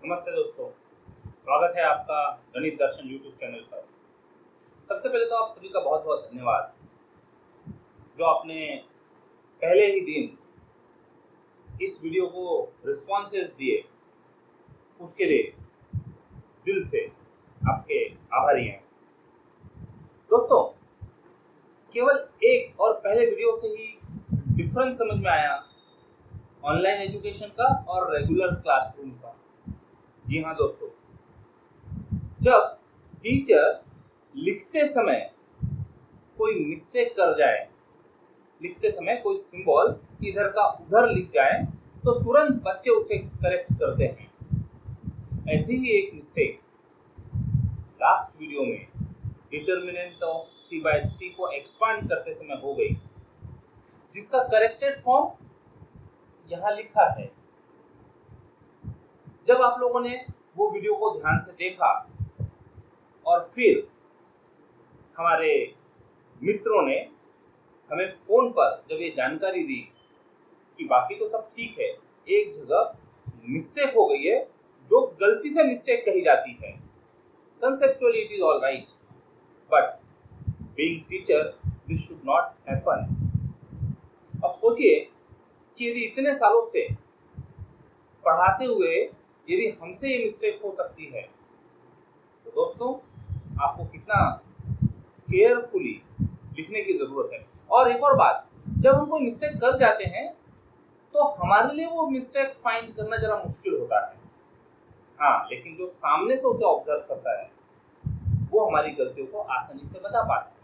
नमस्ते दोस्तों, स्वागत है आपका गणित दर्शन यूट्यूब चैनल पर। सबसे पहले तो आप सभी का बहुत बहुत धन्यवाद जो आपने पहले ही दिन इस वीडियो को रिस्पॉन्सेस दिए, उसके लिए दिल से आपके आभारी हैं। दोस्तों, केवल एक और पहले वीडियो से ही डिफरेंस समझ में आया ऑनलाइन एजुकेशन का और रेगुलर क्लासरूम का। जी हाँ दोस्तों, जब टीचर लिखते समय कोई मिस्टेक कर जाए, लिखते समय कोई सिंबल इधर का उधर लिख जाए तो तुरंत बच्चे उसे करेक्ट करते हैं। ऐसी ही एक मिस्टेक लास्ट वीडियो में डिटर्मिनेंट ऑफ 3/3 को एक्सपांड करते समय हो गई, जिसका करेक्टेड फॉर्म यहाँ लिखा है। जब आप लोगों ने वो वीडियो को ध्यान से देखा और फिर हमारे मित्रों ने हमें फोन पर जब ये जानकारी दी कि बाकी तो सब ठीक है, एक जगह मिस्टेक हो गई है जो गलती से मिस्टेक कही जाती है। Conceptually it is all right, but being teacher this should not happen. अब सोचिए कि यदि इतने सालों से पढ़ाते हुए यदि हमसे ये मिस्टेक हो सकती है, तो दोस्तों आपको कितना केयरफुली लिखने की जरूरत है। और एक और बात, जब हम कोई मिस्टेक कर जाते हैं तो हमारे लिए वो मिस्टेक फाइंड करना जरा मुश्किल होता है। हाँ, लेकिन जो सामने से उसे ऑब्जर्व करता है वो हमारी गलतियों को आसानी से बता पाता है।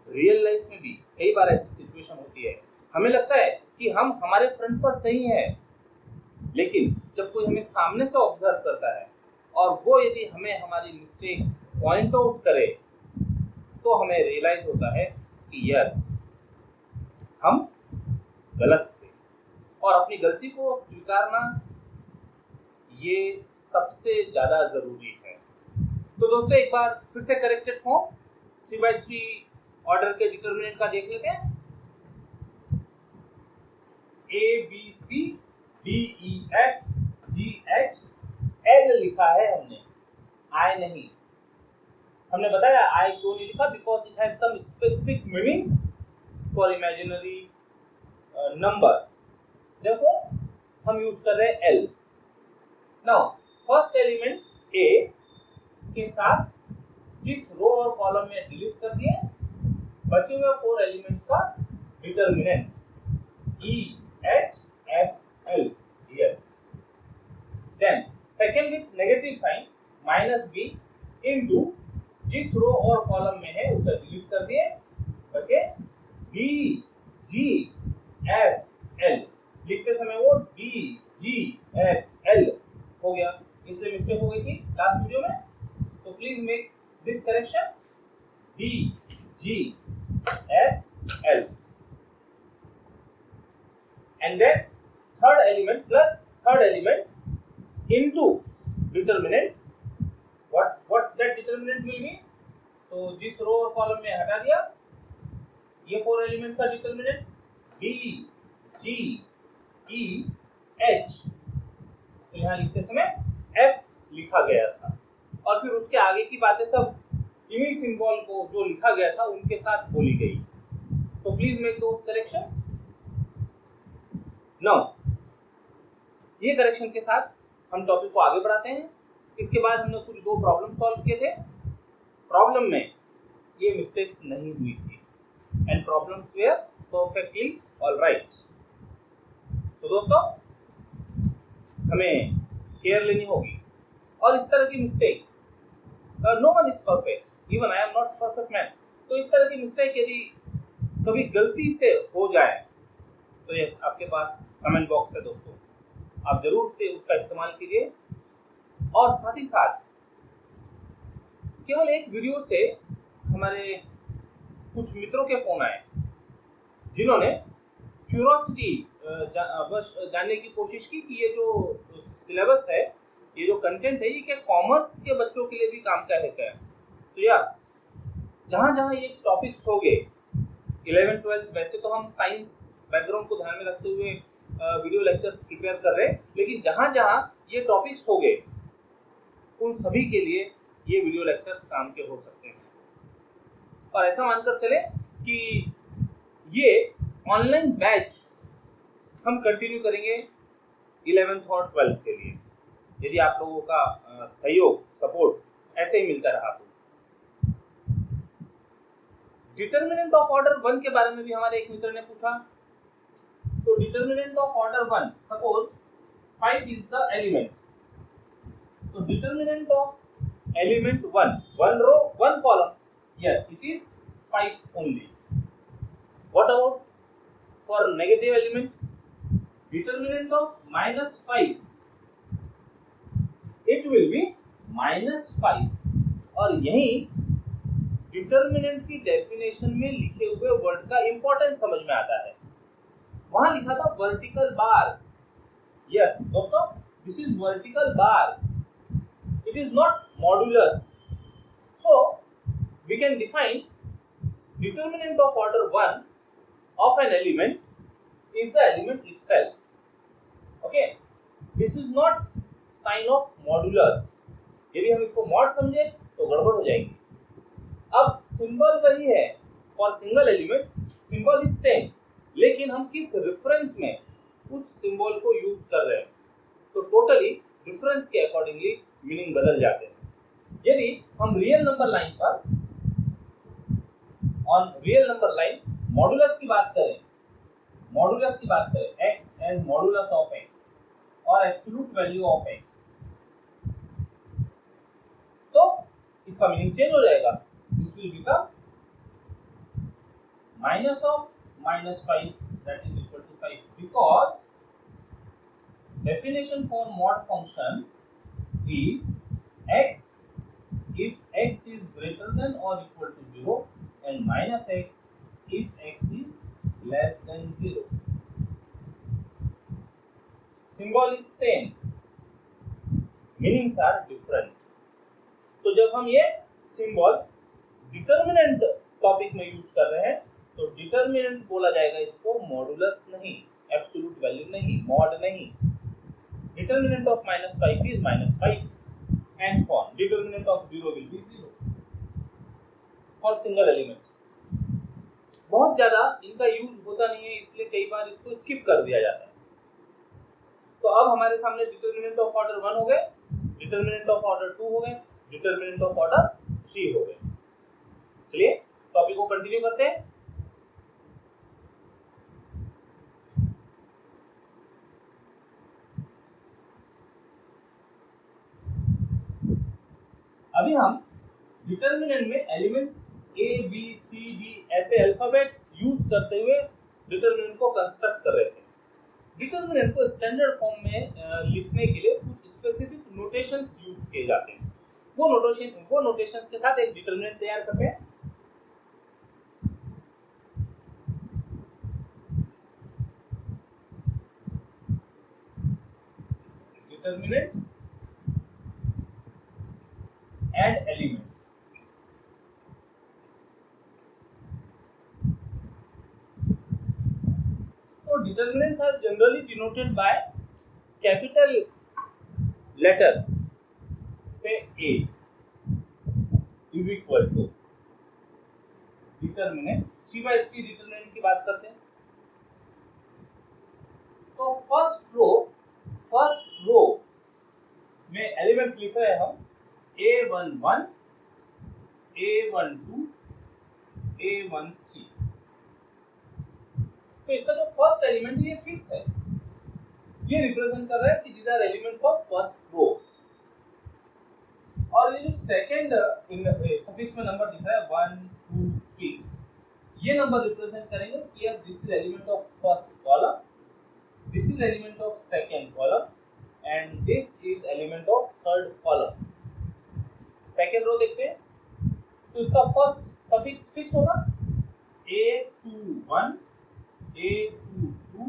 रियल लाइफ में भी कई बार ऐसी सिचुएशन होती है, हमें लगता है कि हम हमारे फ्रंट पर सही है, लेकिन जब कोई हमें सामने से ऑब्जर्व करता है और वो यदि हमें हमारी मिस्टेक पॉइंट आउट करे तो हमें रियलाइज होता है कि यस, हम गलत थे। और अपनी गलती को स्वीकारना ये सबसे ज्यादा जरूरी है। तो दोस्तों, एक बार फिर से करेक्टेड फॉर्म 3/3 ऑर्डर के डिटर्मिनेंट का देख लेते हैं। ABCDEFGHL लिखा है हमने, I नहीं। हमने बताया I क्यों नहीं लिखा, because it has some specific meaning for imaginary number, देखो हम यूज कर रहे हैं L। Now first element A के साथ जिस रो और कॉलम में डिलीट कर दिए, बचे हुए 4 एलिमेंट्स का determinant EHFL, yes. Then second with negative sign -B into जिस रो और कॉलम में है उसे डिलीट कर दिए, बचे DGFL। लिखते समय वो DGFL हो गया, इसलिए मिस्टेक हो गई थी लास्ट वीडियो में। तो please make this correction, DGFL। And then third element plus third element into determinant, what that determinant will be। तो जिस रो और कॉलम में हटा दिया ये 4 एलिमेंट्स का determinant D G E H, तो यहाँ लिखते समय F लिखा गया था और फिर उसके आगे की बातें सब इन्हीं सिंबल को जो लिखा गया था उनके साथ बोली गई। तो please make those corrections. Now ये करेक्शन के साथ हम टॉपिक को आगे बढ़ाते हैं। इसके बाद हमने कुछ 2 प्रॉब्लम सॉल्व किए थे। प्रॉब्लम में ये मिस्टेक्स नहीं हुई थी and problems were perfectly alright. So दोस्तों, हमें केयर लेनी होगी और इस तरह की mistake, no one is perfect, even I am not perfect man. तो इस तरह की मिस्टेक यदि कभी गलती से हो जाए तो यस, आपके पास कमेंट बॉक्स है दोस्तों, आप जरूर से उसका इस्तेमाल कीजिए। और साथ ही साथ केवल एक वीडियो से हमारे कुछ मित्रों के फोन आए जिन्होंने क्यूरियोसिटी जानने की कोशिश की कि ये जो सिलेबस है, ये जो कंटेंट है, ये क्या कॉमर्स के बच्चों के लिए भी काम का है क्या। तो यस, जहाँ जहाँ ये टॉपिक्स होंगे 11th 12th, वैसे तो हम साइंस बैकग्राउंड को ध्यान में रखते हुए वीडियो लेक्चर्स प्रिपेयर कर रहे हैं, लेकिन जहाँ जहाँ ये टॉपिक्स हो गए उन सभी के लिए ये वीडियो लेक्चर्स काम के हो सकते हैं। और ऐसा मानकर चले कि ये ऑनलाइन बैच हम कंटिन्यू करेंगे 11th और 12th के लिए, यदि आप लोगों का सहयोग सपोर्ट ऐसे ही मिलता रहा तो। डिटर्मिनेंट ऑफ ऑर्डर 1 के बारे में भी हमारे एक मित्र ने पूछा। तो determinant of order 1, suppose 5 is the element, तो determinant of element 1 row 1 column, yes it is 5 only. What about for negative element? Determinant of -5, it will be -5। और यही डिटर्मिनेंट की डेफिनेशन में लिखे हुए वर्ड का इंपॉर्टेंस समझ में आता है। वहां लिखा था वर्टिकल बार्स। यस दोस्तों, this is vertical bars, it is not modulus. So we can define determinant of order 1 of an element is the element itself. Okay, this is not sign of modulus। यदि हम इसको mod समझे तो गड़बड़ हो जाएगी। अब सिंबल वही है for single element, symbol is same, लेकिन हम किस रेफरेंस में उस सिंबल को यूज कर रहे हैं, तो टोटली डिफरेंस के अकॉर्डिंगली मीनिंग बदल जाते हैं। यदि हम रियल नंबर लाइन पर on real number line modulus की बात करें, x as modulus of x और एब्सोल्यूट वैल्यू ऑफ x, तो इसका मीनिंग चेंज हो जाएगा। This will become minus of -5 that is equal to 5, because definition for mod function is x if x is greater than or equal to 0 and minus x if x is less than 0. Symbol is same, meanings are different. तो जब हम ये symbol determinant topic में use कर रहे हैं तो determinant बोला जाएगा इसको, मॉडुलस नहीं, एब्सोल्यूट वैल्यू नहीं, मॉड नहीं। Determinant of -5 is -5 and for determinant of 0 will be 0 for single element। बहुत ज्यादा इनका यूज होता नहीं है, इसलिए कई बार इसको स्किप कर दिया जाता है। तो अब हमारे सामने डिटर्मिनेंट ऑफ ऑर्डर 1 हो गए, डिटर्मिनेंट ऑफ ऑर्डर 2 हो गए, डिटर्मिनेंट ऑफ ऑर्डर 3 हो गए। चलिए टॉपिक को कंटिन्यू करते हैं। अभी हम डिटर्मिनेंट में elements A B C D ऐसे अल्फाबेट्स यूज करते हुए डिटर्मिनेंट को कंस्ट्रक्ट कर रहे थे। डिटर्मिनेंट को स्टैंडर्ड फॉर्म में लिखने के लिए कुछ स्पेसिफिक नोटेशंस यूज किए जाते हैं। वो नोटेशंस के साथ एक डिटर्मिनेंट तैयार करते हैं। Determinant and elements। So determinants are generally denoted by capital letters, say A is equal to determinant 3/3 determinant की बात करते हैं। तो फर्स्ट रो में एलिमेंट्स लिख रहे हैं हम A11, A12, A13। तो इसका जो फर्स्ट एलिमेंट है ये फिक्स है, ये रिप्रेजेंट कर रहा है कि these are elements of first row। और ये जो सेकंड सफिक्स में नंबर दिख रहा है 1 2 3, ये नंबर रिप्रेजेंट करेंगे कि yes this is element of first column, this is element of second column and this is element of third column. Second row देखते हैं, तो इसका फर्स्ट सफिक्स फिक्स होगा A21, A22,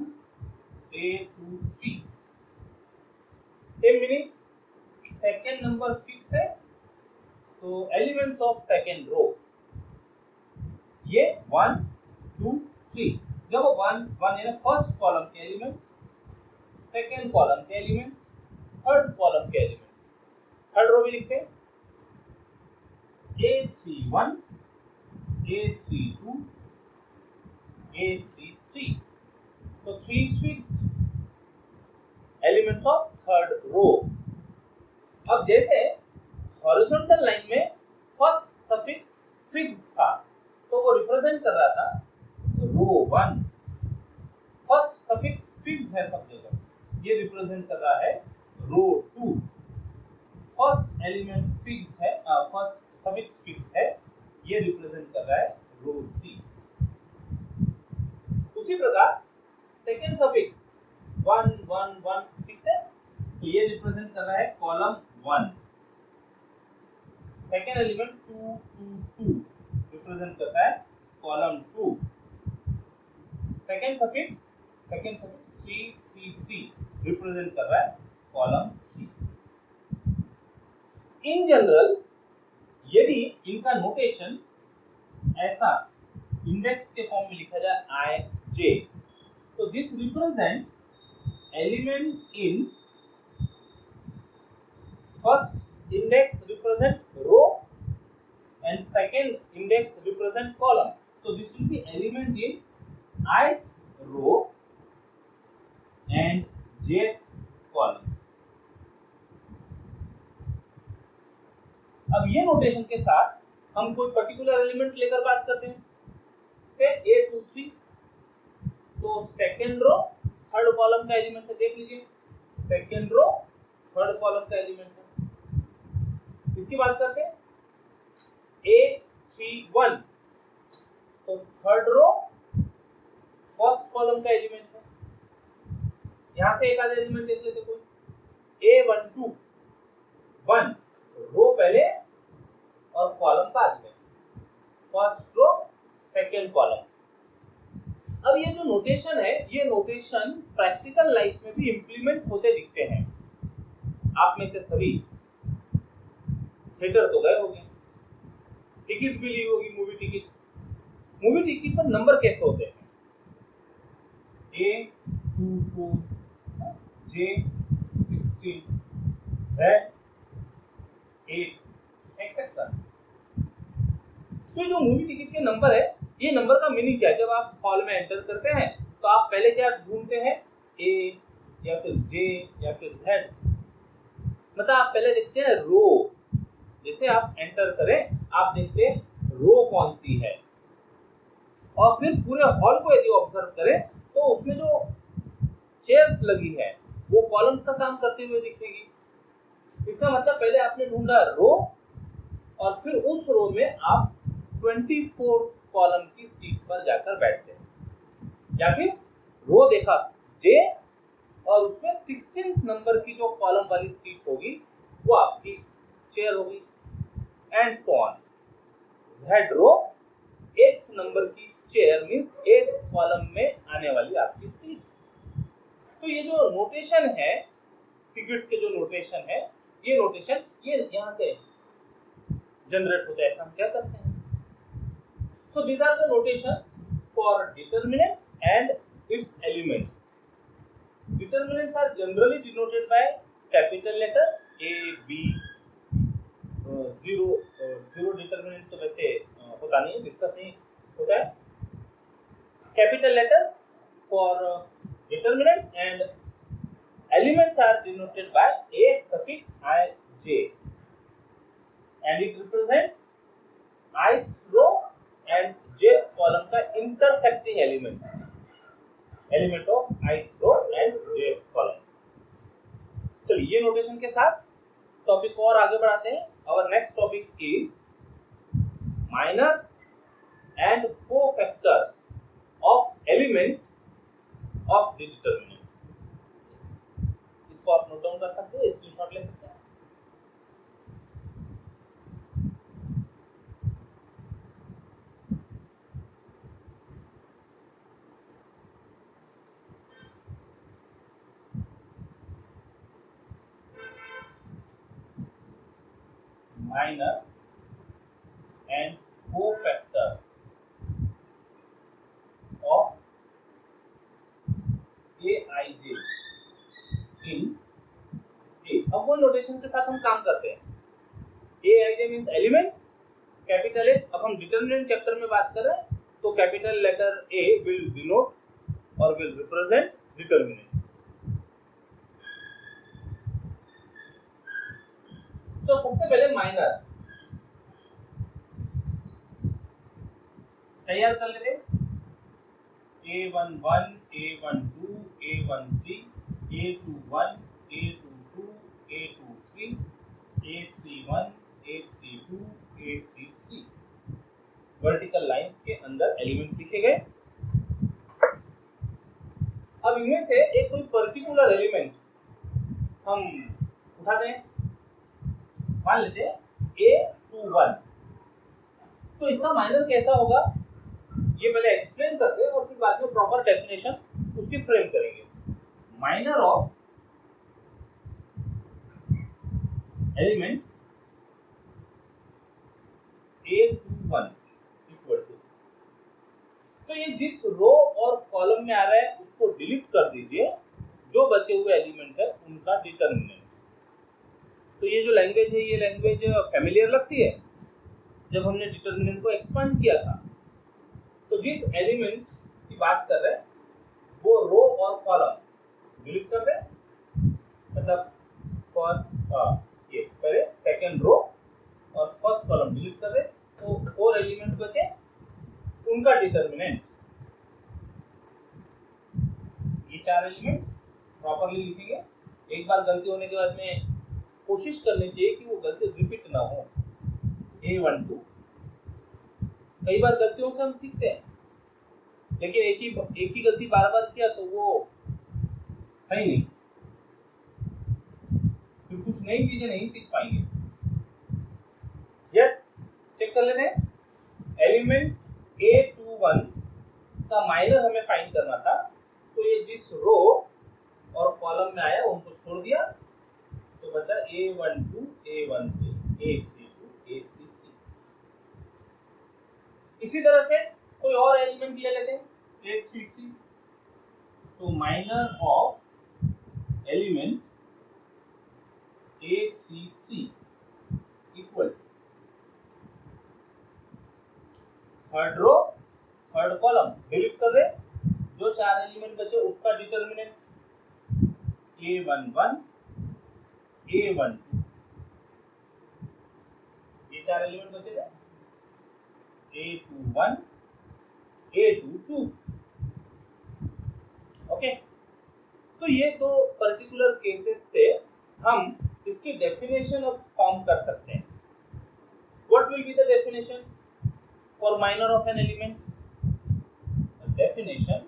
A23। Same meaning, second number fix है तो elements of second row ये 1 2 3। जब 1 1 यानी फर्स्ट कॉलम के एलिमेंट्स सेकेंड कॉलम के एलिमेंट्स, थर्ड कॉलम के एलिमेंट्स। थर्ड रो भी लिखते हैं A31, A32, A33। तो 3 fixed elements of third row. अब जैसे हॉरिजॉन्टल लाइन में फर्स्ट सफिक्स फिक्स्ड था तो वो रिप्रेजेंट कर रहा था रो 1। फर्स्ट सफिक्स फिक्स्ड है सब जगह, ये रिप्रेजेंट कर रहा है रो 2। फर्स्ट एलिमेंट फिक्स्ड है, फर्स्ट सफिक्स फिक्स्ड है, ये रिप्रेजेंट कर रहा है रो 3। उसी प्रकार सेकेंड सफिक्स 1 1 1 फिक्स है तो ये रिप्रेजेंट कर रहा है कॉलम 1। सेकेंड एलिमेंट 2 2 2 रिप्रेजेंट करता है कॉलम 2। सेकेंड सफिक्स 3 3 3 रिप्रेजेंट कर रहा है कॉलम 3। इन जनरल यदि इनका नोटेशन ऐसा इंडेक्स के फॉर्म में लिखा जाए आई जे, तो this represent element in first index represent row and second index represent column. So this will be element in ith row and jth column. अब ये नोटेशन के साथ हम कोई पर्टिकुलर एलिमेंट लेकर बात करते हैं, से A23 तो सेकेंड रो थर्ड कॉलम का एलिमेंट है, देख लीजिए सेकेंड रो थर्ड कॉलम का एलिमेंट है। इसकी बात करते हैं A31 तो थर्ड रो फर्स्ट कॉलम का एलिमेंट है। यहां से एक आधा एलिमेंट देख लेते कोई A12 1 रो पहले और कॉलम बाद में, फर्स्ट रो सेकेंड कॉलम। अब ये जो नोटेशन है ये नोटेशन प्रैक्टिकल लाइफ में भी इंप्लीमेंट होते दिखते हैं। आप में से सभी थिएटर तो गए होंगे, टिकट भी ली होगी, मूवी टिकट पर नंबर कैसे होते हैं A24 J16 Z8 एक्सेट्रा। तो जो मूवी टिकट के नंबर है ये नंबर का मीनिंग क्या है? जब आप हॉल में एंटर करते हैं तो आप पहले क्या ढूंढते हैं A या फिर J या फिर Z, मतलब आप पहले देखते हैं रो। जैसे आप एंटर करें आप देखते हैं रो कौन सी है, और फिर पूरे हॉल को यदि ऑब्जर्व करें तो उसमें जो चेयर्स लगी है वो कॉलम्स का काम करते हुए दिखेगी। इसका मतलब पहले आपने ढूंढा रो और फिर उस रो में आप 24th कॉलम की सीट पर जाकर बैठते हैं, या फिर रो देखा जे और उसमें 16th नंबर की जो कॉलम वाली सीट होगी वो आपकी चेयर होगी, and so on. Z row 8th number की चेयर मींस 8th कॉलम में आने वाली आपकी सीट। तो ये जो नोटेशन है टिकट्स के जो नोटेशन है ये नोटेशन ये यहां से जनरेट होता है, ऐसा हम कह सकते हैं। So these are the notations for determinant and its elements. Determinants are generally denoted by capital letters A B। Zero determinant तो वैसे होता नहीं है, डिस्कस नहीं होता है। Capital letters for determinants and elements are denoted by A suffix I J and it represent ith row and jth column का intersecting element of ith row and jth column। चलिए ये नोटेशन के साथ topic को और आगे बढ़ाते हैं। Our next topic is minors and cofactors of element of the determinant. इसको आप नोट डाउन कर सकते हैं, स्क्रीनशॉट ले सकते हैं। Minors and cofactors of Aij वो नोटेशन के साथ हम काम करते हैं। ए आई जे मीन्स एलिमेंट, कैपिटल ए। अब हम डिटर्मिनेंट चैप्टर में बात कर रहे हैं तो capital letter A will denote और विल रिप्रेजेंट डिटर्मिनेंट। तो सबसे पहले माइनर तैयार कर लेते हैं। A11, A12, A13, A21, A22, A23, A31, A32, A33 vertical lines के अंदर एलिमेंट्स लिखे गए। अब इनमें से एक कोई पर्टिकुलर एलिमेंट हम उठाते हैं, मान लेते हैं A21। तो इसका माइनर कैसा होगा ये पहले एक्सप्लेन करते हैं और फिर बाद में प्रॉपर डेफिनेशन उसकी फ्रेम करेंगे। Minor of element A21 equal to, तो ये जिस रो और कॉलम में आ रहा है उसको डिलीट कर दीजिए, जो बचे हुए एलिमेंट है उनका डिटर्मिनेंट। तो ये जो लैंग्वेज है ये लैंग्वेज फैमिलियर लगती है जब हमने डिटर्मिनेंट को एक्सपांड किया था। तो जिस एलिमेंट की बात कर रहे हैं वो रो और कॉलम डिलीट कर दें, मतलब फर्स्ट ये पहले सेकंड रो और फर्स्ट कॉलम डिलीट कर दें, तो 4 एलिमेंट बचे, उनका डिटर्मिनेंट ये 4 एलिमेंट प्रॉपर्ली लिखेंगे। एक बार गलती होने के बाद में कोशिश करनी चाहिए कि वो गलती रिपीट ना हो। A12 कई बार गलतियों से हम सीखते हैं, लेकिन एक ही गलती बार बार किया तो वो सही नहीं, फिर कुछ नई चीजें नहीं सीख पाएंगे। यस, चेक कर लेते हैं। एलिमेंट A21 का माइनर हमें फाइंड करना था, तो ये जिस रो और कॉलम में आया उनको छोड़ दिया, तो बचा A12, A13, A32, A33। इसी तरह से कोई और एलिमेंट ले लेते हैं A33। तो minor of element A33 equal third row third column delete कर दे, जो 4 एलिमेंट बचे उसका डिटर्मिनेंट A11, A12, ये 4 एलिमेंट बचे थे, A21, A22। ओके, तो ये दो पर्टिकुलर केसेस से हम इसकी डेफिनेशन अब फॉर्म कर सकते हैं। What will be the definition for minor of an element? Definition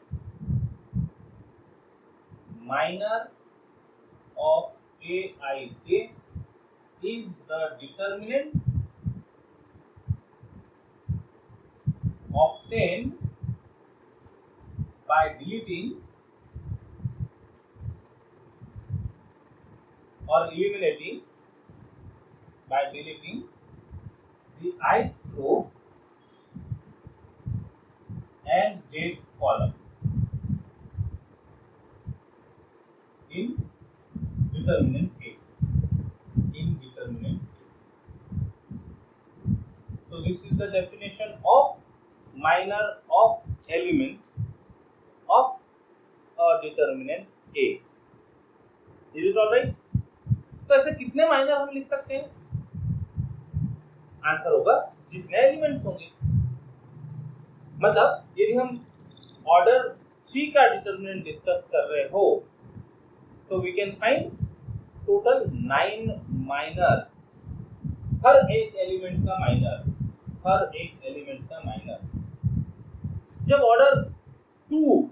minor of Aij is the determinant obtained by deleting or eliminating the ith row and jth column in determinant A. So this is the definition of minor of element of a determinant A. Is it all right? तो ऐसे कितने minor हम लिख सकते हैं? Answer होगा जितने elements होंगे। मतलब यदि हम ऑर्डर 3 का डिटर्मिनेंट डिस्कस कर रहे हो तो we can find total 9 minors, हर एक एलिमेंट का माइनर, हर एक एलिमेंट का माइनर। जब ऑर्डर 2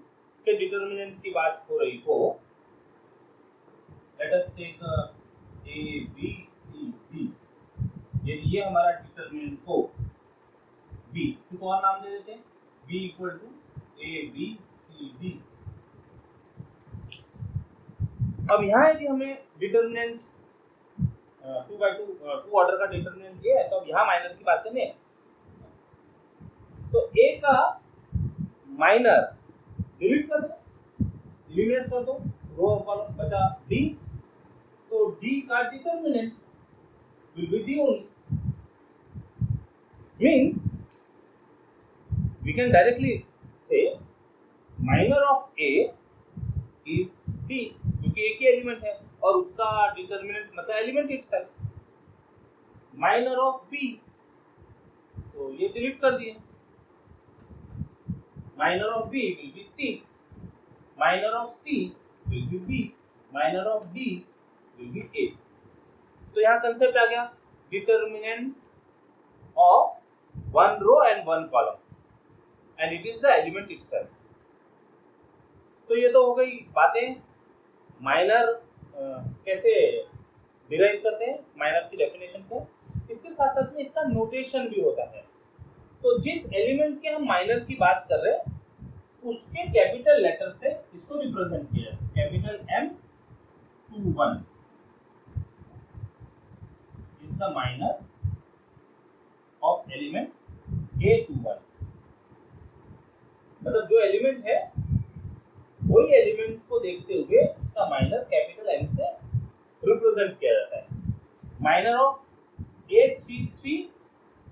के डिटर्मिनेंट की बात हो रही हो, let us take A B C D, यदि ये हमारा डिटर्मिनेंट हो B, कुछ और नाम दे देते हैं, B equal to A B C D। अब यहाँ यदि हमें डिटर्मिनेंट 2 ऑर्डर का डिटर्मिनेंट दिया है, तो अब यहाँ माइनर की बात करें तो A का माइनर डिलीट कर दो, एलिमिनेट कर दो, रो और कॉलम बचा D, तो D का determinant will be D only. Means we can directly say minor of A is D, क्योंकि एक ही एलिमेंट है और उसका डिटर्मिनेंट मतलब element itself. Minor of B, तो ये डिलीट कर दिए. Minor of B will be C, minor of C will be B, minor of D will be A. तो यहाँ कंसेप्ट आ गया determinant of one row and one column and it is the element itself. तो ये तो हो गई बातें माइनर कैसे डिराइव करते हैं, माइनर की डेफिनेशन को. इसके साथ साथ में इसका नोटेशन भी होता है. तो जिस एलिमेंट के हम माइनर की बात कर रहे हैं उसके कैपिटल लेटर से इसको रिप्रेजेंट किया है. Capital M21 is the minor of element A21. मतलब जो एलिमेंट है वही एलिमेंट को देखते हुए उसका माइनर कैपिटल M से रिप्रेजेंट किया जाता है. Minor of A33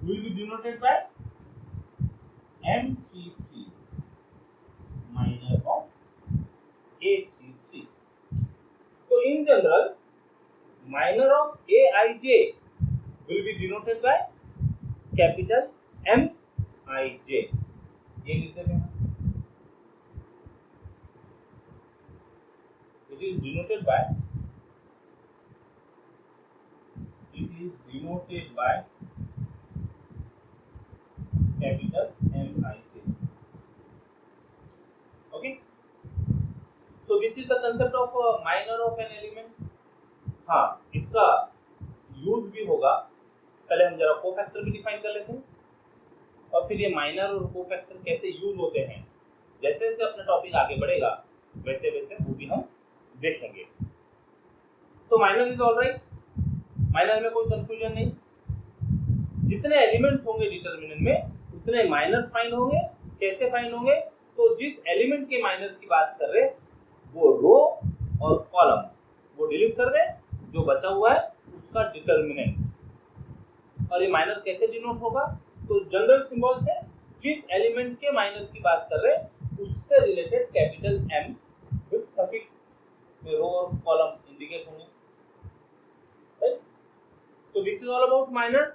will be denoted by M33, minor of A33. So in general, minor of Aij will be denoted by capital Mij. ये लिख देते हैं. It is denoted by capital Mij. Okay. So this is the concept of minor of an element. हाँ, इसका use भी होगा. पहले हम जरा कोफैक्टर भी डिफाइन कर लेते हैं और फिर ये माइनर और कोफैक्टर कैसे यूज होते हैं. जैसे जैसे अपना टॉपिक आगे बढ़ेगा वैसे वैसे वो भी हम देखेंगे. तो माइनर इज ऑलराइट. माइनर में कोई कंफ्यूजन नहीं. जितने एलिमेंट्स होंगे डिटरमिनेंट में उतने माइनर्स फाइंड होंगे. कैसे फाइंड होंगे? तो जिस एलिमेंट के माइनर की बात कर रहे वो रो और कॉलम वो डिलीट कर दे, जो बचा हुआ है उसका डिटरमिनेंट. और ये माइनर कैसे डिनोट होगा? तो जनरल सिंबल से जिस एलिमेंट के माइनर की बात कर रहे उससे related capital M with suffix में रो और कॉलम इंडिकेट होंगे. Right. So this is all about minors.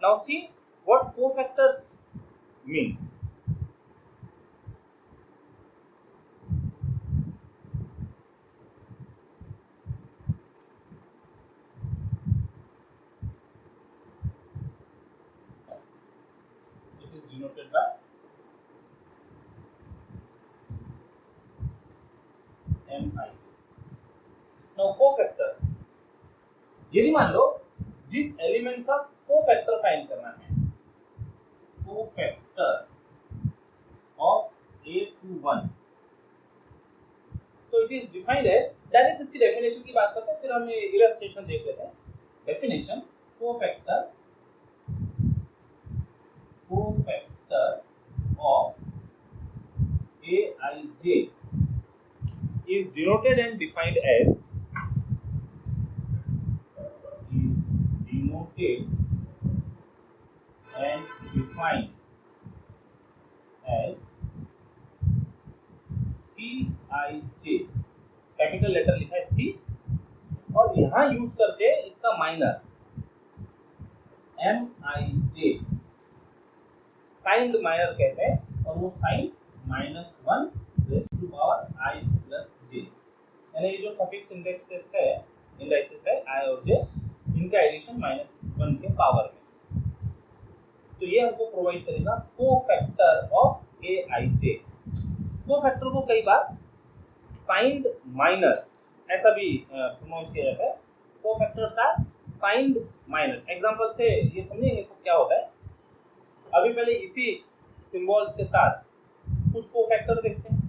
Now see what cofactors mean. It is denoted by Mi. Now cofactor. यदि मान लो जिस एलिमेंट का कोफैक्टर फाइंड करना है, कोफैक्टर ऑफ A21, तो it is defined as, direct इसकी definition की बात करते हैं फिर हम इलस्ट्रेशन देख लेते हैं. Definition cofactor of Aij is denoted and defined as Cij. Capital letter लिखा है C और यहाँ यूज करते हैं इसका माइनर Mij. साइंड माइनर कहते हैं और वो sign -1 raised to power I plus j. यानी ये जो सफिक्स इंडेक्सेस है, इंडाइसेस है I और j, इनका एडिशन -1 के पावर में. तो ये हमको प्रोवाइड करेगा कोफैक्टर ऑफ Aij. कोफैक्टर को कई बार साइंड माइनर ऐसा भी प्रोनाउंस किया जाता है. Cofactors are signed minor. Example से ये समझेंगे सब क्या होता है. अभी पहले इसी सिंबल्स के साथ कुछ कोफैक्टर देखते हैं.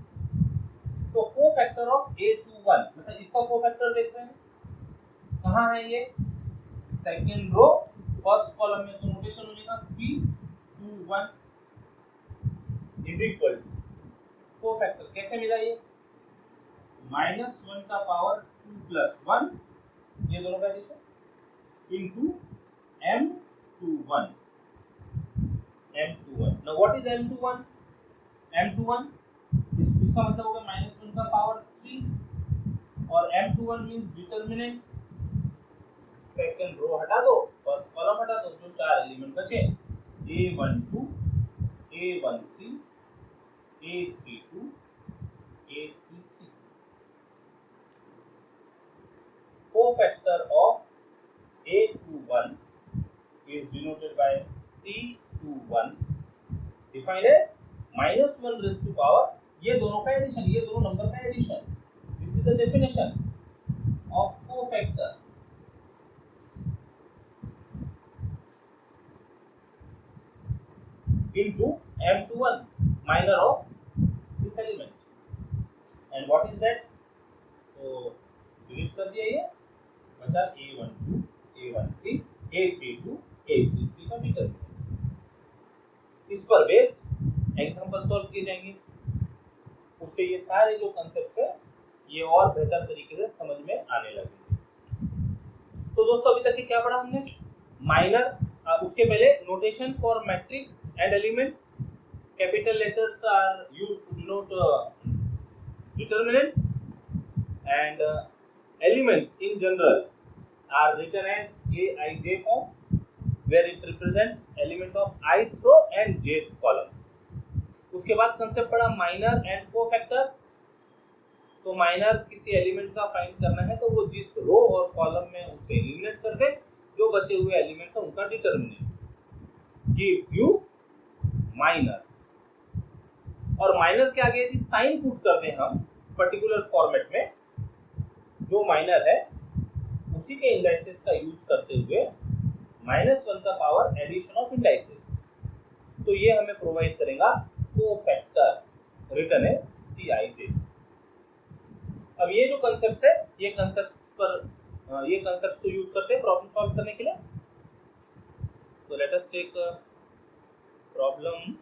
तो कोफैक्टर ऑफ A21 मतलब इसका कोफैक्टर देख रहे हैं. कहाँ है ये? सेकेंड रो फर्स्ट कॉलम में. तो नोटेशन हो जाएगा C21 is equal to cofactor कैसे मिला ये? -1 का पावर 2 + 1, m21, m21 इसका मतलब होगा -1 का पावर 3 और m21 means determinant. Second row हटा दो, फर्स्ट कॉलम हटा दो, जो चार एलिमेंट बचे a12 a13 a32 a33। Co-factor of a21 is denoted by c21 defined as -1 raised to power, ये दोनों का एडिशन, ये दोनों नंबर का addition. This is the definition of co-factor। into m21 minor of this element, and what is that? तो delete कर दिया, ये बचा a12 a13 a32 a33 का डिटरमिनेंट। इस पर बेस एग्जांपल सॉल्व किए जाएंगे, उससे ये सारे जो कांसेप्ट है ये और बेहतर तरीके से समझ में आने लगेंगे। तो दोस्तों अभी तक क्या पढ़ा हमने? माइनर, उसके पहले notation for matrix and elements, capital letters are used to denote determinants and elements in general are written as aij form where it represent element of ith row and jth column। उसके बाद concept पढ़ा minor and cofactors. तो minor किसी element का find करना है तो वो जिस रो और कॉलम में उसे एलिमिनेट कर दे, जो बचे हुए एलिमेंट्स हैं उनका डिटरमिनेंट गिव्स यू माइनर। और माइनर के आगे यदि साइन पुट कर दें हम पर्टिकुलर फॉर्मेट में, जो माइनर है उसी के इंडाइसेस का यूज करते हुए -1 का पावर एडिशन ऑफ इंडाइसेस, तो ये हमें प्रोवाइड करेगा कोफैक्टर रिटन एज Cij। अब ये जो कंसेप्ट है, ये कंसेप्ट्स पर ये कंसेप्ट्स को यूज करते हैं प्रॉब्लम सॉल्व करने के लिए। तो let us take problem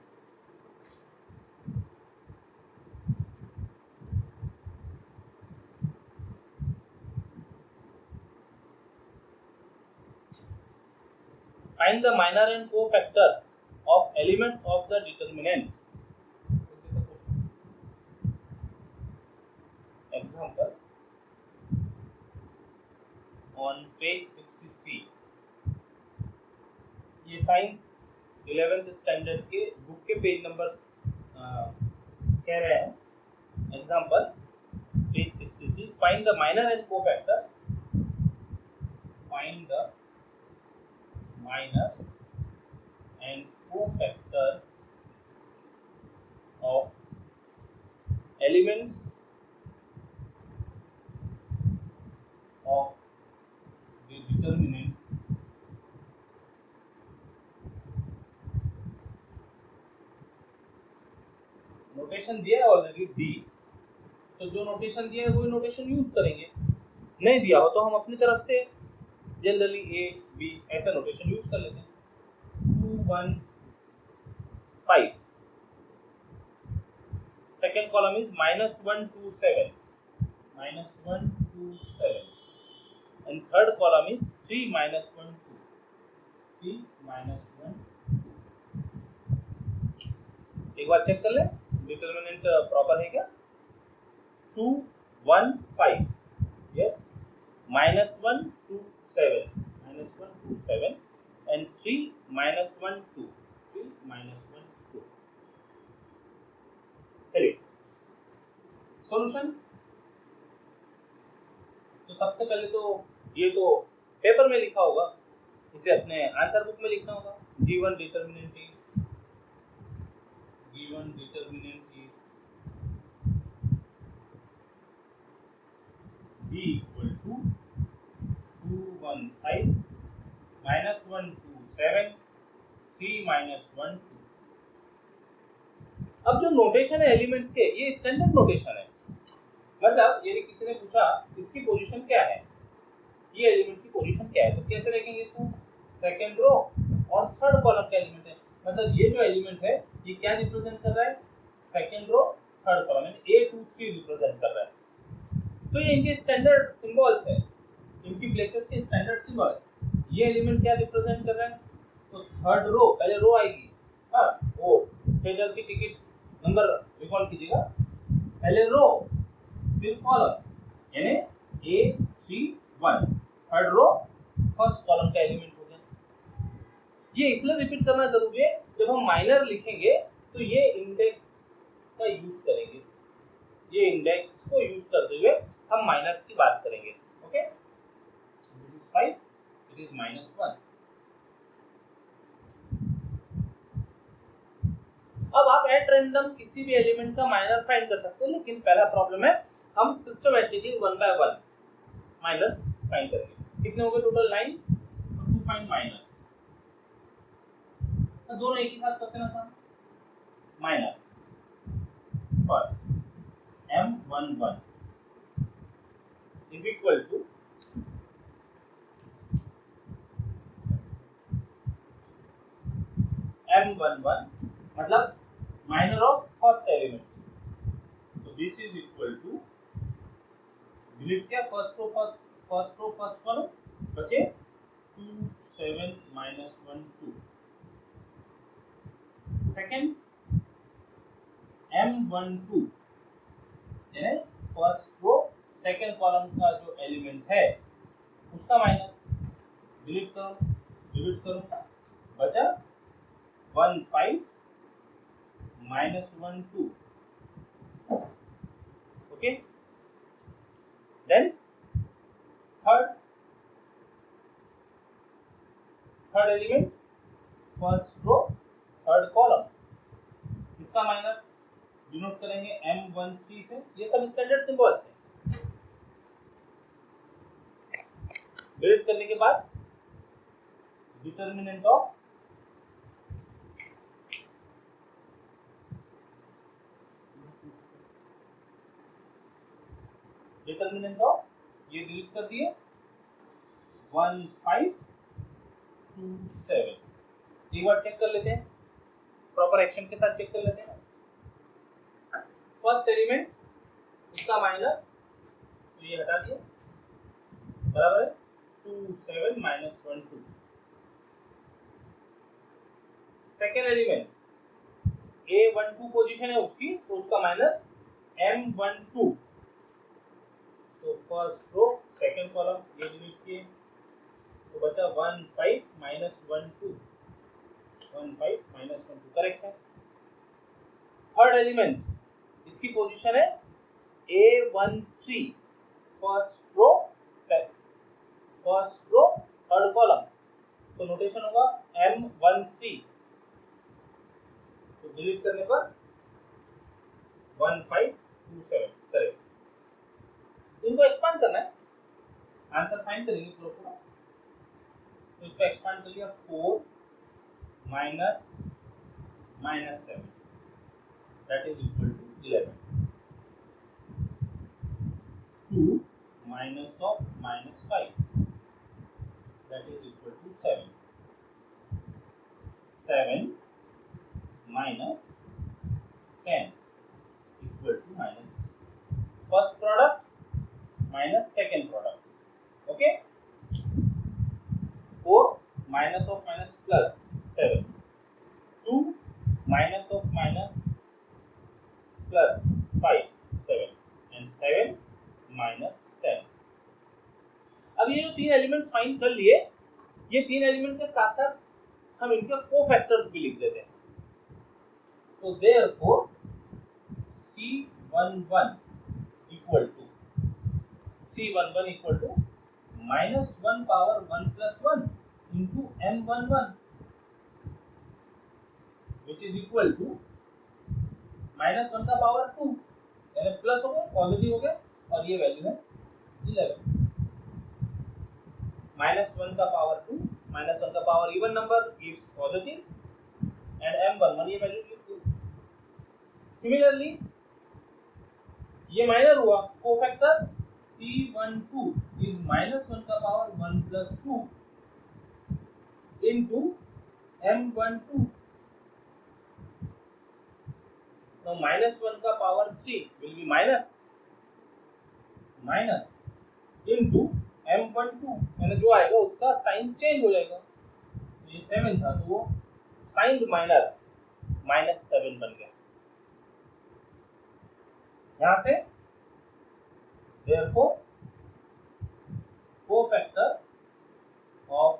find the minor and cofactors of elements of the determinant। Example on page 63, ये साइंस 11th स्टैंडर्ड के बुक के पेज नंबर्स कह रहे हैं। Example page 63, find the minor and cofactors, find the minors and cofactors of elements of the determinant notation दिया है already D, तो जो नोटेशन दिया है वही नोटेशन यूज करेंगे। नहीं दिया हो तो हम अपनी तरफ से जनरली ए बी ऐसा नोटेशन यूज कर लेते हैं। 2 1 5, second column is -1 2 7, -1 2 7, and third column is 3 -1 2, 3 -1 2। एक बार चेक कर ले डिटरमिनेंट प्रॉपर है क्या। 2 1 5, यस, -1 2 7, -1 2 7, and 3 -1 2, 3 -1 2। चलिए सॉल्यूशन। तो सबसे पहले तो ये तो पेपर में लिखा होगा, इसे अपने आंसर बुक में लिखना होगा। Given determinant is b equal to 2 1 5 -1 2 7 3 -1 2। अब जो नोटेशन है एलिमेंट्स के, ये स्टैंडर्ड नोटेशन है। मतलब यदि किसी ने पूछा इसकी पोजीशन क्या है, ये एलिमेंट की पोजीशन क्या है, तो कैसे लिखेंगे इसको? सेकंड रो और थर्ड कॉलम का एलिमेंट है, मतलब ये जो एलिमेंट है ये क्या रिप्रेजेंट कर रहा है? सेकंड रो थर्ड कॉलम, यानी A 2 3 रिप्रेजेंट कर रहा है। तो ये इनके स्टैंडर्ड सिंबल्स है, इनकी प्लेसेस के स्टैंडर्ड सिंबल है। ये एलिमेंट क्या रिप्रेजेंट कर रहा है? तो थर्ड रो, पहले रो आएगी, हाँ, ओ थिएटर की टिकट नंबर रिकॉल कीजिएगा, पहले रो फिर कॉलम, यानी A31 third row first column का एलिमेंट हो गया। ये इसलिए रिपीट करना जरूरी है, जब हम माइनर लिखेंगे तो ये इंडेक्स का यूज करेंगे, ये इंडेक्स को यूज करते हुए हम माइनर्स की बात करेंगे। Okay, this is 5, it is -1। अब आप एट रैंडम किसी भी एलिमेंट का माइनर फाइंड कर सकते हैं, लेकिन पहला प्रॉब्लम है हम सिस्टमैटिकली 1 बाय 1 माइनस फाइंड करेंगे। कितने हो गए टोटल? 9 और 2 फाइंड माइनस, तो दोनों एक ही साथ करते ना था। Minor first M11 is equal to M11 मतलब माइनर ऑफ फर्स्ट एलिमेंट, तो this is equal to, delete किया फर्स्ट रो फर्स्ट कॉलम, बचे 2 7 -1 2। सेकेंड M12 यानी फर्स्ट रो सेकेंड कॉलम का जो एलिमेंट है उसका माइनर, डिलीट करो, बचा 1 5 -1 2। Okay, then third element first row third column, इसका माइनर डिनोट करेंगे M13 से। ये सब स्टैंडर्ड सिंबल्स हैं। डिलीट करने के बाद डिटर्मिनेंट ऑफ ये डिलीट कर दिए 1 5 2 7। एक बार चेक कर लेते हैं, प्रॉपर एक्शन के साथ चेक कर लेते हैं। फर्स्ट एलिमेंट उसका माइनर, तो ये हटा दिया, बराबर है 2 7 -1 2। सेकेंड एलिमेंट A12 पोजीशन है उसकी, तो उसका माइनर M12, तो फर्स्ट रो सेकेंड कॉलम ये डिलीट किए, तो बचा 1 5 -1 2, 1 5 -1 2 करेक्ट है। थर्ड एलिमेंट इसकी पोजीशन है A13 first row third column, तो नोटेशन होगा M13, तो डिलीट करने पर 1 5 2 7 करेक्ट। इनको एक्सपांड करना है, आंसर फाइंड करेंगे पूरा, तो इसको एक्सपांड कर लिया 4 -7 that is equal to 11। 2 minus of -5 that is equal to 7। 7 minus 10 equal to minus first product minus second product. Okay, 4 minus of minus plus 7, 2 minus of minus plus 5 7 and 7 minus 10। अब ये जो तीन element find कर लिए, ये तीन element के साथ साथ हम इनके कोफैक्टर्स भी लिख देते हैं। तो therefore C11 equal to -1 power 1 plus 1 into M11, which is equal to -1 का पावर 2, यानी प्लस हो गया, पॉजिटिव हो गया, और ये वैल्यू है 11। -1 का पावर 2, -1 का power even number gives positive, and M11 ये वैल्यू लिख दो। सिमिलरली ये माइनर हुआ, कोफैक्टर C12 is -1 का पावर 1 plus 2 into M12, तो -1 का power 3 will be minus into M12, यानी जो आएगा उसका साइन चेंज हो जाएगा। ये 7 था तो वो साइंड माइनर -7 बन गया। यहां से therefore cofactor of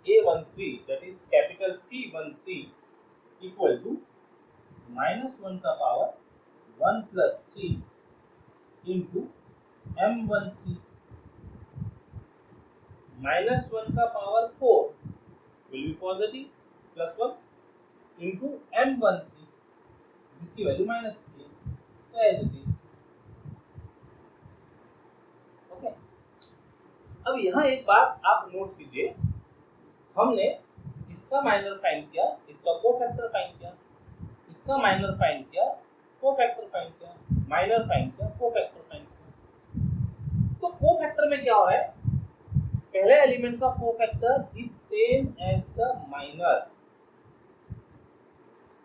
A13 that is capital C13 equal to -1 का पावर 1 plus 3 into M13 -1 का power 4 will be positive plus 1 into M13 जिसकी वैल्यू -3 तो एज इट इज। ओके, अब यहाँ एक बात आप नोट कीजिए, हमने इसका माइनर फाइंड किया, इसका कोफैक्टर फाइंड किया, इसका माइनर फाइंड किया, कोफैक्टर फाइंड किया, माइनर फाइंड किया, कोफैक्टर फाइंड किया। तो कोफैक्टर में क्या हो रहा है, पहले एलिमेंट का cofactor is same as the minor,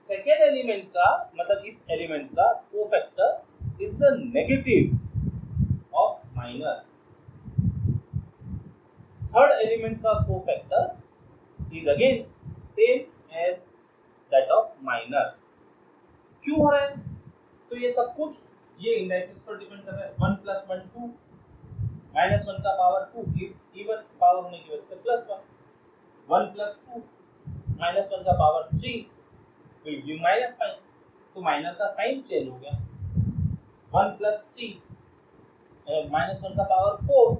second element का मतलब इस एलिमेंट का cofactor is the negative of minor, third element का cofactor is again same as that of minor. क्यों हो रहा है, तो ये सब कुछ ये इंडाइसेस पर डिपेंड कर रहा है। 1 + 1 2 -1 का पावर 2 इज इवन पावर होने की वजह से +1, 1 + 2 -1 का power 3 will give minus sign, तो माइनर का साइन चेंज हो गया। 1 + 3 -1 का पावर 4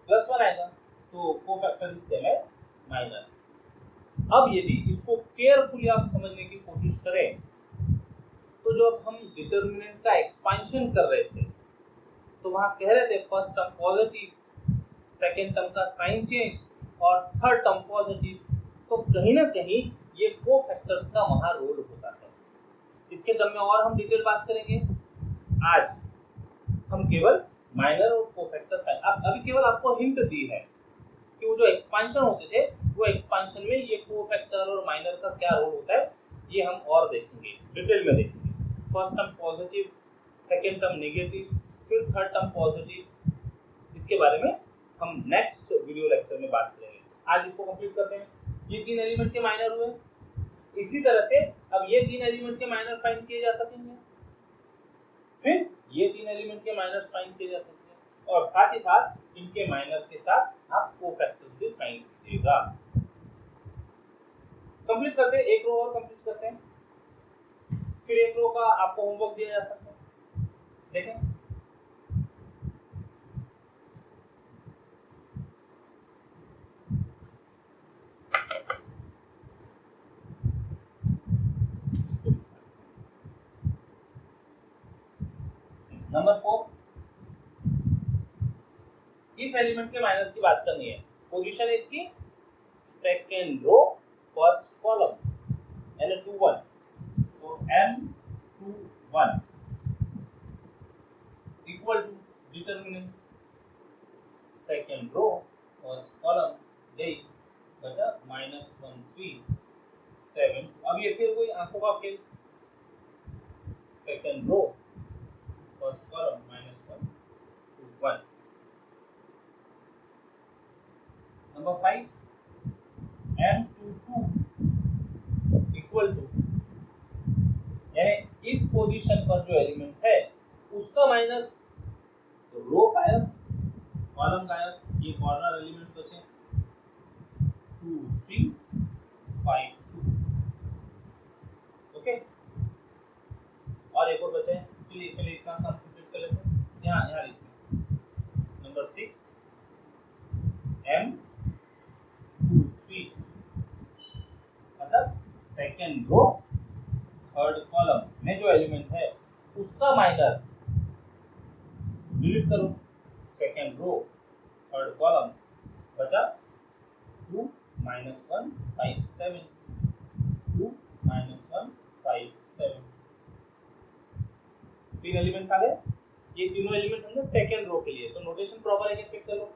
+1 आएगा, तो cofactor is same as minor. अब यदि इसको केयरफुली आप समझने की कोशिश करें, तो जब हम डिटरमिनेंट का एक्सपेंशन कर रहे थे तो वहां कह रहे थे first term positive, second term का साइन चेंज और थर्ड टर्म पॉजिटिव, तो कहीं ना कहीं ये कोफैक्टर्स का वहां रोल होता है। इसके टर्म में और हम डिटेल बात करेंगे। आज हम केवल माइनर और कोफैक्टर्स अभी केवल आपको हिंट दी है कि वो जो एक्सपेंशन होते थे वो एक्सपेंशन में ये कोफैक्टर और माइनर का क्या रोल होता है, ये हम और देखेंगे, डिटेल में देखेंगे। First term positive, second term negative, फिर थर्ड टर्म पॉजिटिव, इसके बारे में हम नेक्स्ट वीडियो लेक्चर में बात करेंगे। आज इसको कंप्लीट करते हैं। ये 3 एलिमेंट के माइनर हुए, इसी तरह से अब ये 3 एलिमेंट के माइनर फाइंड किए जा सकेंगे, फिर ये 3 एलिमेंट के माइनर फाइंड किए जा सकेंगे, और साथ ही साथ इनके माइनर के साथ आप कोफैक्टर्स भी फाइंड कीजिएगा। कंप्लीट करते हैं, एक रो और कंप्लीट करते हैं, फिर एक रो का आपको होमवर्क दिया जा सकता है। देखें, नंबर 4, इस एलिमेंट के माइनर की बात करनी है। पोजीशन है इसकी second row first column, N21, तो M21 equal to determinant second row first column दे बचा -1 3 7। अब ये फिर कोई आंखों का खेल, second row first column -1 2 1। Number 5, M22 equal to, यानी इस पोजीशन पर जो एलिमेंट है उसका माइनर, तो रो गायब, कॉलम गायब, ये कॉर्नर एलिमेंट बचे 2 3 5 2। ओके, और एक और बचे, चलिए इतना काम कंप्लीट कर लेते हैं। यहाँ लिखते हैं नंबर 6, M23 मतलब सेकेंड रो थर्ड कॉलम में जो एलिमेंट है उसका माइनर, डिलीट करो, सेकेंड रो थर्ड कॉलम बचा 2 -1 5 7 2 -1 5 7। 3 एलिमेंट्स आ गए, ये तीनों एलिमेंट्स होंगे सेकेंड रो के लिए, तो नोटेशन प्रॉपर है क्या चेक कर लो,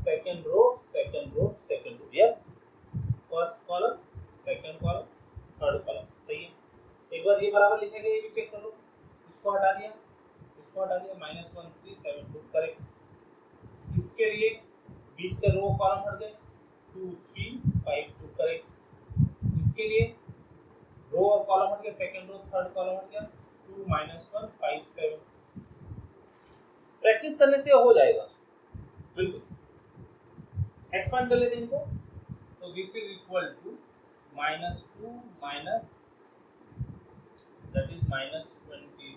second row second row second row, yes, first column second column third column, सही है। एक बार ये बराबर लिखेंगे, ये भी चेक कर लो, इसको हटा दिया -1 3 7 2 करेक्ट। इसके लिए बीच के रो कॉलम हट गए 2 3 5 2 करेक्ट। इसके लिए रो और कॉलम हट गया, सेकंड रो थर्ड कॉलम हट गया, 2 -1 5 7। प्रैक्टिस करने से हो जाएगा बिल्कुल। एक्सपांड कर लेते हैं इनको, तो this is equal to -2 minus that is -23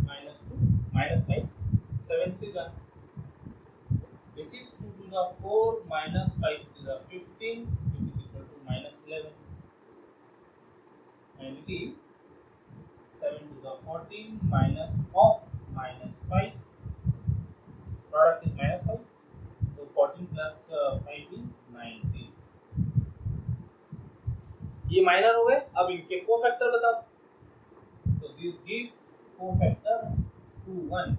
-2 -5 7 3 1। This is 2 to the 4 minus 5 to the 15, which is equal to -11, and it is 7 to the 14 minus of -5, product is -5, so 14 plus 5 is 19। ये minor हो गए। अब इनके cofactor बताओ, तो this gives cofactor 21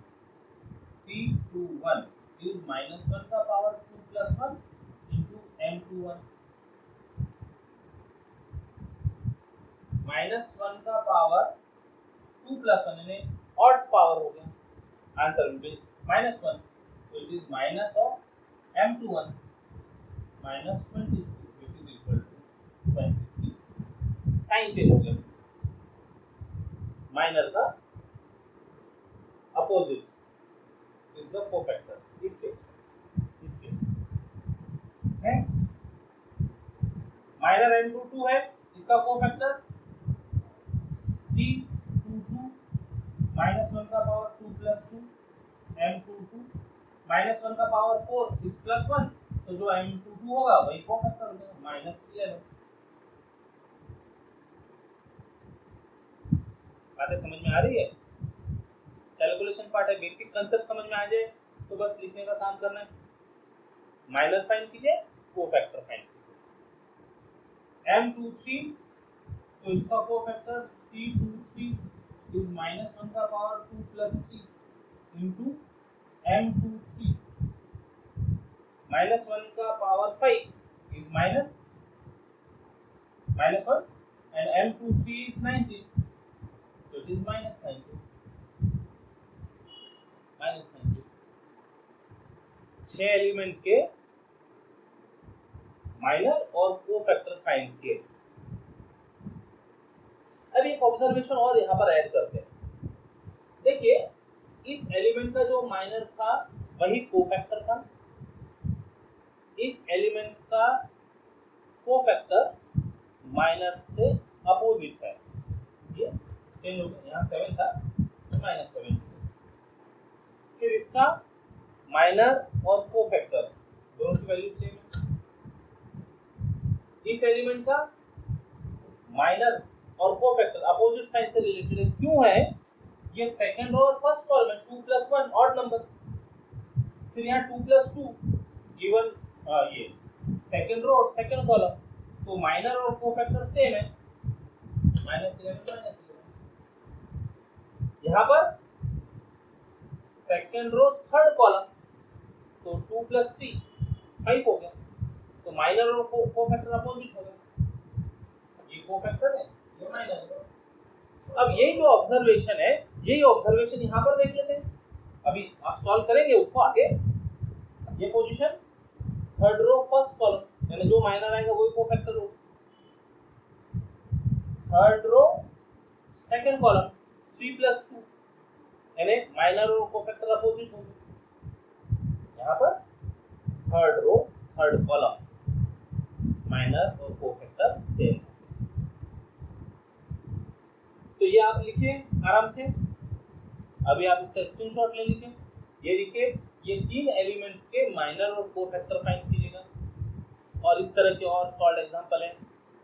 C21 is -1 का power 2 plus 1 into M21, -1 का power 2 plus 1 यानी ऑड पावर हो गया, answer will be -1, so it is minus of M21 -23 which is equal to 23। Sign change हो गया, माइनर का अपोजिट is the cofactor इस case में। नेक्स्ट माइनर M22 है, इसका कोफैक्टर C22 -1 का पावर 2 plus 2 M22 -1 का पावर 4 इस +1, तो जो M22 होगा वही कोफैक्टर हो जाएगा -11। बातें समझ में आ रही है? कैलकुलेशन पार्ट है, बेसिक कांसेप्ट समझ में आ जाए तो बस लिखने का काम करना है। माइनर फाइंड कीजिए, कोफैक्टर फाइंड कीजिए। M23 तो इसका कोफैक्टर C23 इज -1 का पावर 2 plus 3 into M23 -1 का power 5 is -1 and M23 is 19, so it is -19। छह एलिमेंट के माइनर और कोफैक्टर फाइंड किए। अब एक ऑब्जर्वेशन और यहाँ पर ऐड करते हैं। देखिए इस एलिमेंट का जो माइनर था वही कोफैक्टर था, इस एलिमेंट का कोफैक्टर माइनर से अपोजिट है, ये चेंज हो गया, यहाँ 7 था तो -7। फिर इसका माइनर और कोफैक्टर दोनों की वैल्यू सेम है। इस एलिमेंट का माइनर और कोफैक्टर अपोजिट साइन से रिलेटेड है। क्यों है? ये सेकंड रो और फर्स्ट कॉलम में 2 plus 1 ऑड नंबर, फिर यहाँ 2 plus 2 गिवन ये सेकंड रो और सेकंड कॉलम, तो माइनर और कोफैक्टर सेम है -11। यहाँ पर सेकंड रो थर्ड कॉलम, तो 2 plus 3 5 हो गया, तो माइनर और कोफैक्टर अपोजिट हो गया, ये कोफैक्टर है ये माइनर है। अब यही जो ऑब्जर्वेशन है, यही ऑब्जर्वेशन यहाँ पर देख लेते हैं। अभी आप सॉल्व करेंगे उसको आगे। ये position third row first column, यानी जो माइनर आएगा वही कोफैक्टर होगा। Third row second column 3 plus 2 यानी माइनर और कोफैक्टर अपोजिट होंगे। यहाँ पर third row third column minor और कोफैक्टर सेम। तो ये आप लिखिए आराम से। अभी आप इसका स्क्रीनशॉट ले लीजिए। ये लिखिए, ये 3 एलिमेंट्स के माइनर और कोफैक्टर फाइंड कीजिएगा, और इस तरह के और सॉल्व एग्जांपल है,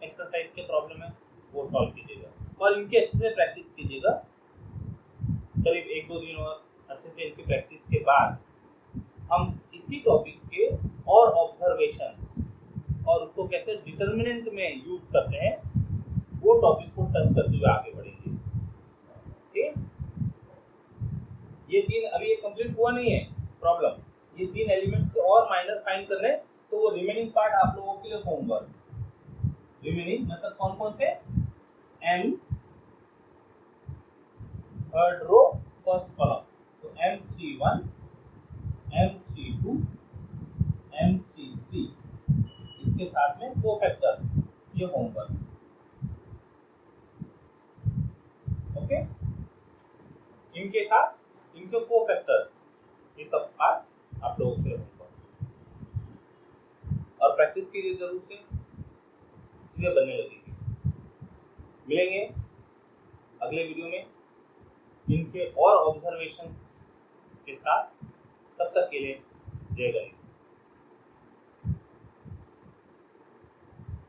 एक्सरसाइज के प्रॉब्लम है, वो सॉल्व कीजिएगा और इनकी अच्छे से प्रैक्टिस कीजिएगा। करीब 1-2 दिन और अच्छे से इनकी प्रैक्टिस के बाद हम इसी टॉपिक के और ऑब्जर्वेशंस और उसको कैसे डिटर्मिनेंट में यूज करते हैं वो टॉपिक को टच करते हुए आगे बढ़ेंगे। ठीक, ये 3 अभी ये कंप्लीट हुआ नहीं है प्रॉब्लम, ये 3 एलिमेंट्स के और माइनर फाइंड करने, तो वो रिमेनिंग पार्ट आप लोगों के लिए होमवर्क। रिमेनिंग मतलब कौन कौन से? M third row first column, तो M31 M32 M33 इसके साथ में कोफैक्टर्स, ये होमवर्क। इनके साथ इनके को फैक्टर्स, ये सब पार्ट आप लोगों से और प्रैक्टिस कीजिए जरूर से, चीजें बनने लगेगी। मिलेंगे अगले वीडियो में इनके और ऑब्जर्वेशंस के साथ, तब तक के लिए जय गणेश।